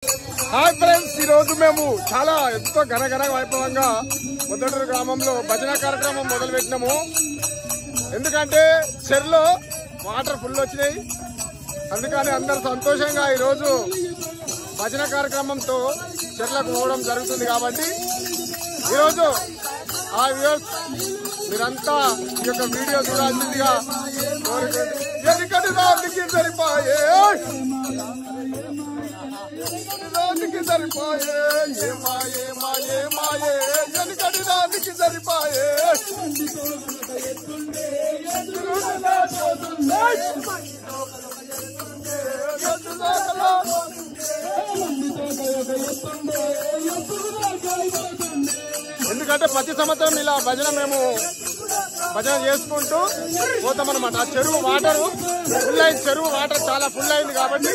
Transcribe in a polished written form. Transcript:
Hi friends, ఈ రోజు మేము చాలా ఎంతో ఘనఘన వైభవంగా మొదటూరు గ్రామంలో భజన కార్యక్రమం మొదలు పెట్టినాము. ఎందుకంటే చెరువులో వాటర్ ఫుల్ వచ్చినాయి, అందుకని అందరు సంతోషంగా ఈరోజు భజన కార్యక్రమంతో చెరువులకు పోవడం జరుగుతుంది. కాబట్టి ఈరోజు ఆ వ్యూవర్స్ మీరంతా ఈ యొక్క వీడియో చూడాల్సిందిగా కోరుకుంటున్నాను. సరిపోయే సరిపోయే ఏ మాయే మాయే మాయే ఎనకటి దానికి సరిపోయే ఎందుకంటే ప్రతి సంవత్సరం ఇలా మేము భజన చేసుకుంటూ పోతామన్నమాట. ఆ చెరువు వాటర్ ఫుల్ అయింది, చెరువు వాటర్ చాలా ఫుల్ అయింది కాబట్టి